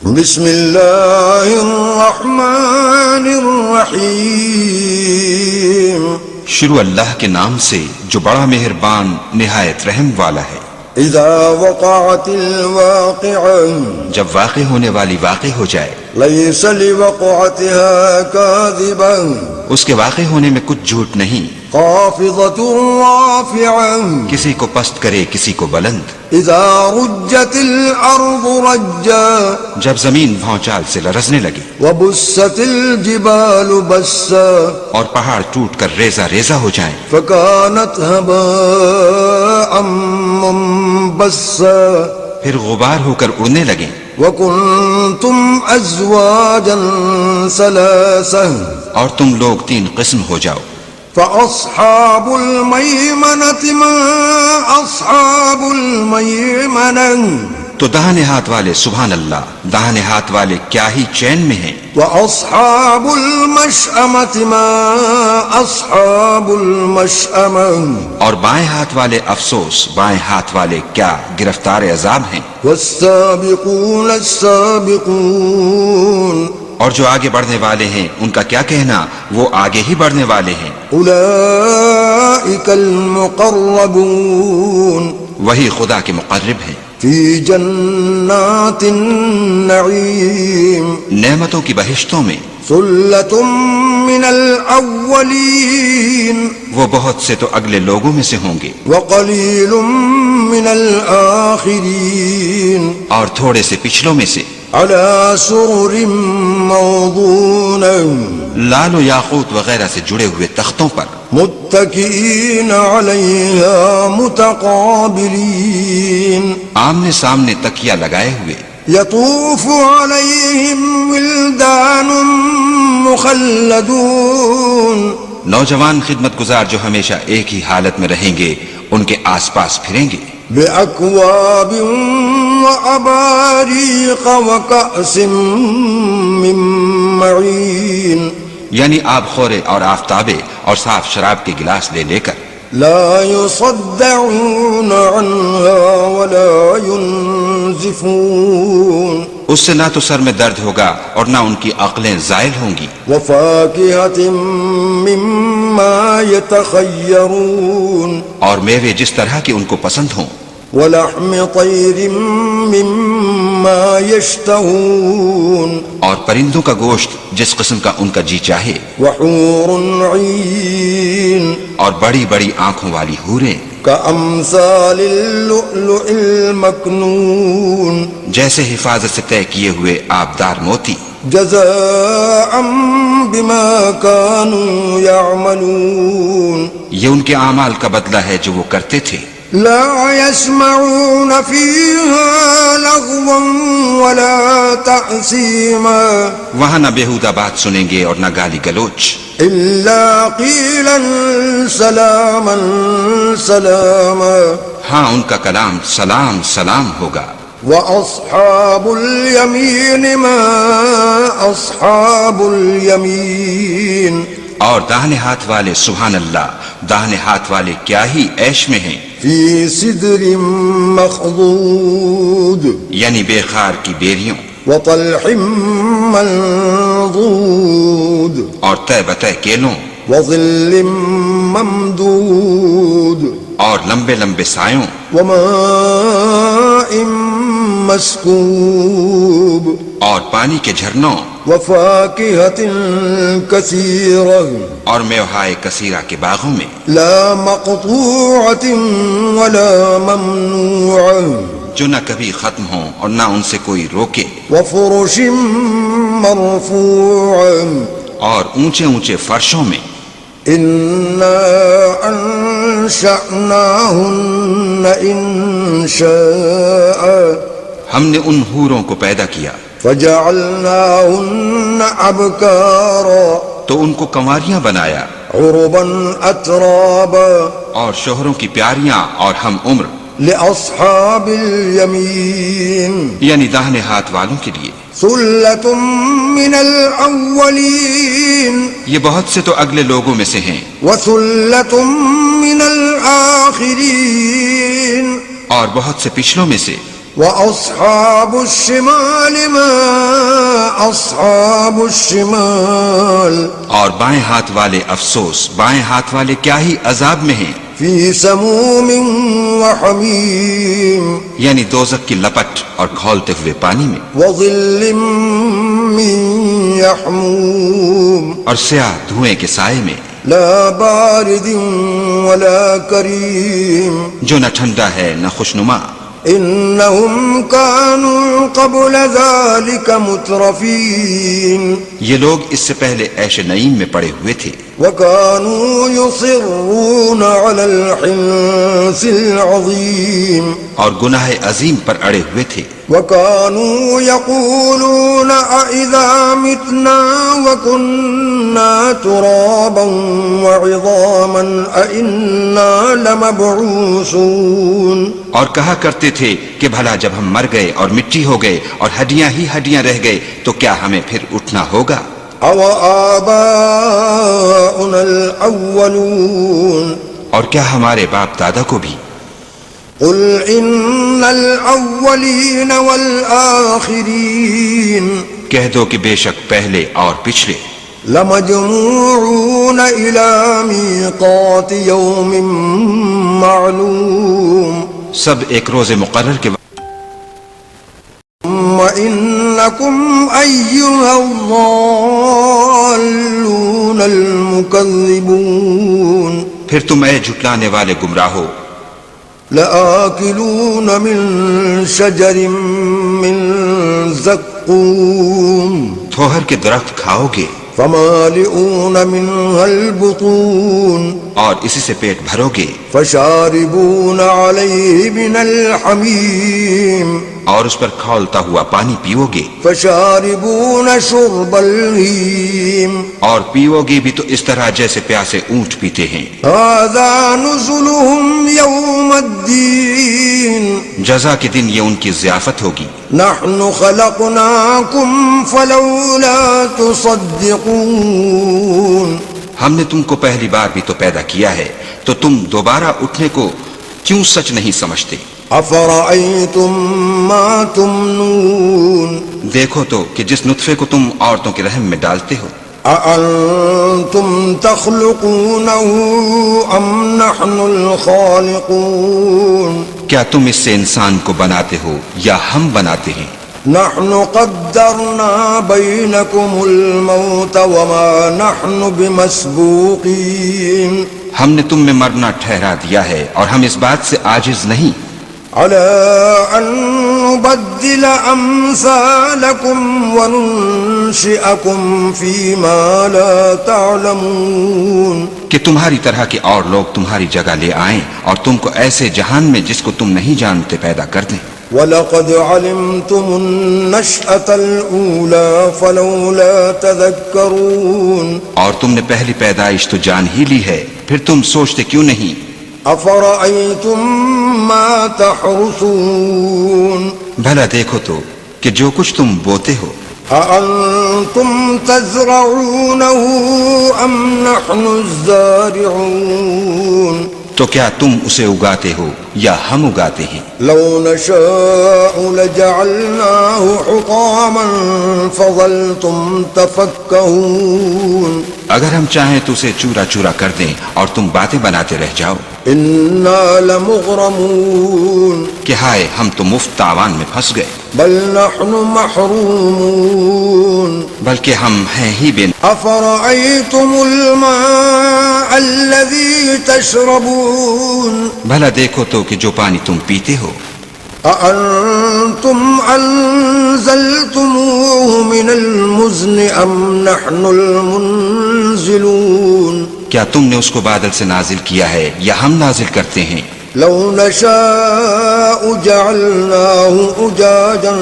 بسم اللہ الرحمن الرحیم، شروع اللہ کے نام سے جو بڑا مہربان نہایت رحم والا ہے۔ اذا وقعت الواقعہ، جب واقع ہونے والی واقع ہو جائے، لیس لوقعتها کاذبہ، اس کے واقع ہونے میں کچھ جھوٹ نہیں، خافضۃ رافعہ، کسی کو پست کرے کسی کو بلند۔ اذا رجت الارض رجا، جب زمین بھونچال سے لرزنے لگے، وبست الجبال بسا، اور پہاڑ ٹوٹ کر ریزہ ریزہ ہو جائیں، فكانت هباء منبثا، پھر غبار ہو کر اڑنے لگیں، وكنتم ازواجا ثلاثا، اور تم لوگ تین قسم ہو جاؤ۔ فاصحاب المیمنة ما اصحاب المیمنة، تو داہنے ہاتھ والے سبحان اللہ، داہنے ہاتھ والے کیا ہی چین میں ہیں، واصحاب المشأمة ما اصحاب المشأمة، اور بائیں ہاتھ والے افسوس، بائیں ہاتھ والے کیا گرفتار عذاب ہیں۔ والسابقون السابقون، اور جو آگے بڑھنے والے ہیں ان کا کیا کہنا، وہ آگے ہی بڑھنے والے ہیں۔ اولئک المقربون، وہی خدا کے مقرب ہیں، فی جنات النعیم، نعمتوں کی بہشتوں میں۔ ثلۃ من الاولین، وہ بہت سے تو اگلے لوگوں میں سے ہوں گے، وقلیل من الاخرین، اور تھوڑے سے پچھلوں میں سے۔ علی سرر موضونہ، لال و یاقوت وغیرہ سے جڑے ہوئے تختوں پر، متکئین علیہا متقابلین، آمنے سامنے تکیہ لگائے ہوئے۔ یطوف علیہم ولدان مخلدون، نوجوان خدمت گزار جو ہمیشہ ایک ہی حالت میں رہیں گے ان کے آس پاس پھریں گے، بأکواب وأباریق وکأس من معین، یعنی آب خورے اور آفتابے اور صاف شراب کے گلاس لے لے کر۔ لا يصدعون عنها ولا ينزفون، اس سے نہ تو سر میں درد ہوگا اور نہ ان کی عقلیں زائل ہوں گی۔ وفاکہۃ مما یتخیرون، اور میوے جس طرح کے ان کو پسند ہوں۔ ولحم طیر مما یشتہون، اور پرندوں کا گوشت جس قسم کا ان کا جی چاہے۔ وحور عین، اور بڑی بڑی آنکھوں والی حوریں، کامثال اللؤلؤ المکنون، جیسے حفاظت سے طے کیے ہوئے آبدار موتی۔ جزاء بما كانوا يعملون، یہ ان کے اعمال کا بدلہ ہے جو وہ کرتے تھے۔ لا يسمعون فيها لغوا ولا تأثيما، وہاں نہ بےہودہ بات سنیں گے اور نہ گالی گلوچ، إلا قيلا سلاما سلاما، ہاں ان کا کلام سلام سلام ہوگا۔ وأصحاب اليمين ما أصحاب اليمين، اور داہنے ہاتھ والے سبحان اللہ، داہنے ہاتھ والے کیا ہی عیش میں ہیں، في سدر مخضود، یعنی بے خار کی بیریوں، وطلح منضود، اور طے بطے کیلوں، وظل ممدود، اور لمبے لمبے سایوں، وماء مسكوب، اور پانی کے جھرنوں، وفاكهة كثيرة، اور میوہائے کثیرہ کے باغوں میں، لا مقطوعة ولا ممنوعة، جو نہ کبھی ختم ہوں اور نہ ان سے کوئی روکے، وفرش مرفوعة، اور اونچے اونچے فرشوں میں۔ إنا أنشأناهن إنشاء، ہم نے ان حوروں کو پیدا کیا فجعلناهن أبكارا، تو ان کو کنواریاں بنایا، عربا أترابا، اور شوہروں کی پیاریاں اور ہم عمر، لأصحاب اليمين، یعنی داہنے ہاتھ والوں کے لیے۔ ثلة من الأولين، یہ بہت سے تو اگلے لوگوں میں سے ہیں، وثلة من الآخرين، اور بہت سے پچھلوں میں سے۔ وأصحاب الشمال ما أصحاب الشمال اور بائیں ہاتھ والے افسوس، بائیں ہاتھ والے کیا ہی عذاب میں ہیں، في سموم وحميم یعنی دوزخ کی لپٹ اور کھولتے ہوئے پانی میں، وظل من يحموم اور سیاہ دھوئیں کے سائے میں، لا بارد ولا كريم جو نہ ٹھنڈا ہے نہ خوشنما۔ إنهم كانوا قبل ذلك مترفين یہ لوگ اس سے پہلے عیش نعیم میں پڑے ہوئے تھے، وكانوا يصرون على الحنث العظيم اور گناہ عظیم پر اڑے ہوئے تھے، وكانوا يقولون أإذا متنا وكنا ترابا وعظاما أإنا لمبعوثون اور کہا کرتے تھے کہ بھلا جب ہم مر گئے اور مٹی ہو گئے اور ہڈیاں ہی ہڈیاں رہ گئے تو کیا ہمیں پھر اٹھنا ہوگا؟ أو آباؤنا الأولون اور کیا ہمارے باپ دادا کو بھی؟ قل إن الأولين والآخرين کہہ دو کہ بے شک پہلے اور پچھلے لمجموعون إلى ميقات يوم معلوم سب ایک روز مقرر کے ثم إنكم أيها الضالون المكذبون پھر تم اے جھٹلانے والے گمراہو لآكلون من شجر من زقوم تھوہر کے درخت کھاؤ گے فمالئون منها البطون اور اسی سے پیٹ بھرو گے، فشاربون عليه من الحميم اور اس پر کھولتا ہوا پانی پیو گے، فشاربون شرب الهيم اور پیو گے بھی تو اس طرح جیسے پیاسے اونٹ پیتے ہیں۔ هذا نزلهم يوم الدين جزا کے دن یہ ان کی ضیافت ہوگی۔ نحن خلقناكم فلولا تصدقون ہم نے تم کو پہلی بار بھی تو پیدا کیا ہے، تو تم دوبارہ اٹھنے کو کیوں سچ نہیں سمجھتے؟ افرأيتم ما تمنون دیکھو تو کہ جس نطفے کو تم عورتوں کے رحم میں ڈالتے ہو، أأنتم تخلقونه أم نحن الخالقون کیا تم اس سے انسان کو بناتے ہو یا ہم بناتے ہیں؟ نحن قدرنا بينكم الموت وما نحن بمسبوقين ہم نے تم میں مرنا ٹھہرا دیا ہے اور ہم اس بات سے عاجز نہیں على أن نبدل أمثالكم وننشئكم فيما لا تعلمون کہ تمہاری طرح کے اور لوگ تمہاری جگہ لے آئیں اور تم کو ایسے جہان میں جس کو تم نہیں جانتے پیدا کر دیں۔ وَلَقَدْ عَلِمْتُمُ النَّشْأَةَ الْأُولَى فَلَوْلَا تَذَكَّرُونَ اور تم نے پہلی پیدائش تو جان ہی لی ہے، پھر تم سوچتے کیوں نہیں؟ أَفَرَأَيْتُم مَّا تَحْرُثُونَ بھلا دیکھو تو کہ جو کچھ تم بوتے ہو، أَأَنتُمْ تَزْرَعُونَهُ أَمْ نَحْنُ الزَّارِعُونَ تو کیا تم اسے اگاتے ہو یا ہم اگاتے ہیں؟ لو نشاء لجعلناه حطاما فظلتم تفكهون اگر ہم چاہیں تو اسے چورا چورا کر دیں اور تم باتیں بناتے رہ جاؤ إنا لمغرمون کہ ہائے ہم تو مفت تاوان میں پھنس گئے، بل نحن محرومون بلکہ ہم ہیں ہی بے۔ أفرأيتم الماء الذي تشربون بھلا دیکھو تو کہ جو پانی تم پیتے ہو، أأنتم أنزلتموه من المزن أم نحن المنزلون کیا تم نے اس کو بادل سے نازل کیا ہے یا ہم نازل کرتے ہیں؟ لو نشاء جعلناه أجاجا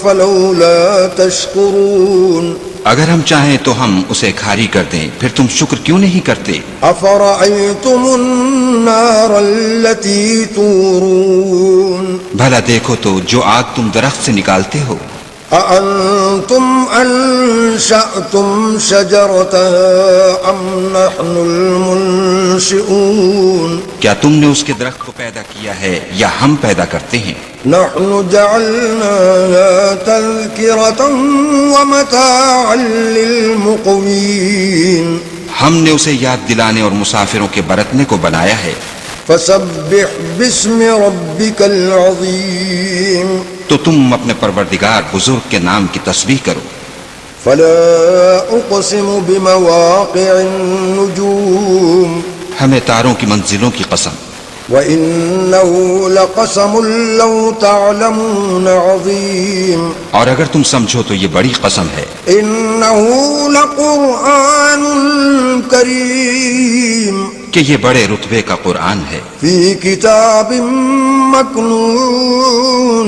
فلولا تشكرون اگر ہم چاہیں تو ہم اسے کھاری کر دیں، پھر تم شکر کیوں نہیں کرتے؟ أفرأيتم النار التي تورون بھلا دیکھو تو جو آگ تم درخت سے نکالتے ہو، أأنتم أنشأتم شجرتها أم نحن المنشئون کیا تم نے اس کے درخت کو پیدا کیا ہے یا ہم پیدا کرتے ہیں؟ نحن جعلناها تذكرة ومتاعا للمقوين ہم نے اسے یاد دلانے اور مسافروں کے برتنے کو بنایا ہے. فسبح باسم ربك العظيم تو تم اپنے پروردگار بزرگ کے نام کی تسبیح کرو. فلا اقسم بمواقع النجوم ہمیں تاروں کی منزلوں کی قسم. وإنه لقسم لو تعلمون عظيم اور اگر تم سمجھو تو یہ بڑی قسم ہے. إنه لقرآن كريم کہ یہ بڑے رتبے کا قرآن ہے في كتاب مكنون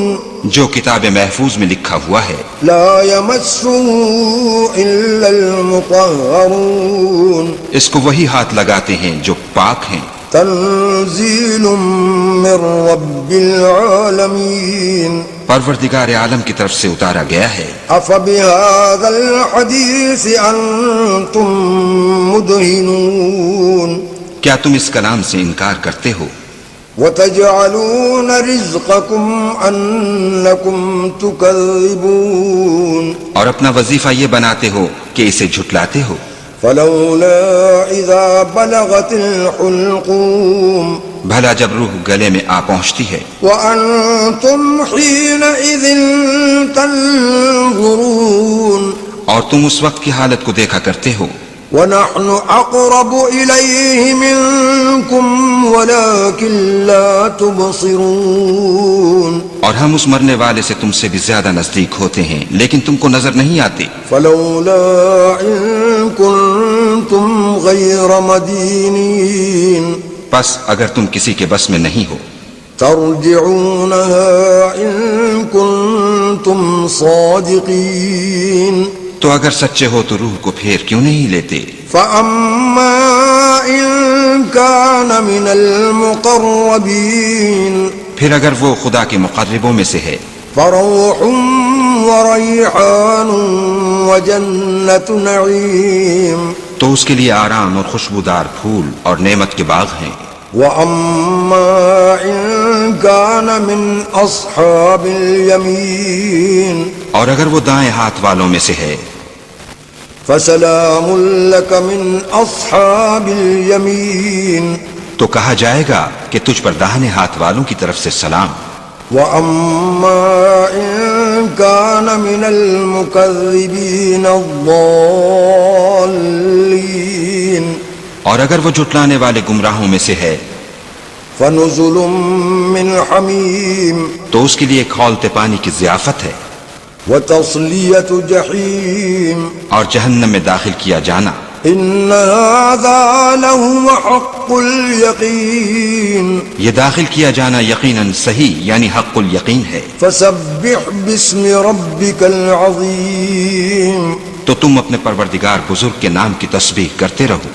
جو کتاب محفوظ میں لکھا ہوا ہے. لا يمسه إلا المطهرون اس کو وہی ہاتھ لگاتے ہیں جو پاک ہیں. تنزيل من رب العالمين پروردگار عالم کی طرف سے اتارا گیا ہے. أفبهذا الحديث أنتم مدهنون کیا تم اس کلام سے انکار کرتے ہو؟ وتجعلون رزقكم أنكم تكذبون اور اپنا وظیفہ یہ بناتے ہو کہ اسے جھٹلاتے ہو. فلولا إذا بلغت الحلقوم بھلا جب روح گلے میں آ پہنچتی ہے وأنتم حينئذ تنظرون اور تم اس وقت کی حالت کو دیکھا کرتے ہو. ونحن أقرب إليه منكم ولكن لا تبصرون اور ہم اس مرنے والے سے تم سے بھی زیادہ نزدیک ہوتے ہیں لیکن تم کو نظر نہیں آتے. فلولا إن كنتم غير مدينين پس اگر تم کسی کے بس میں نہیں ہو ترجعونها إن كنتم صادقين تو اگر سچے ہو تو روح کو پھیر کیوں نہیں لیتے. فأما إن كان من المقربين پھر اگر وہ خدا کے مقربوں میں سے ہے فروح وريحان وجنة نعيم تو اس کے لیے آرام اور خوشبودار پھول اور نعمت کے باغ ہیں. وأما إن كان من أصحاب اليمين اور اگر وہ دائیں ہاتھ والوں میں سے ہے فسلام لك من أصحاب اليمين تو کہا جائے گا کہ تجھ پر داہنے ہاتھ والوں کی طرف سے سلام. وأما إن كان من المكذبين الضالين اور اگر وہ جھٹلانے والے گمراہوں میں سے ہے فنزل من حميم تو اس کے لیے کھولتے پانی کی ضیافت ہے وتصلية جحيم اور جہنم میں داخل کیا جانا. إن هذا لهو حق اليقين یہ داخل کیا جانا یقیناً صحیح یعنی حق الیقین ہے. فسبح باسم ربك العظيم تو تم اپنے پروردگار بزرگ کے نام کی تسبیح کرتے رہو.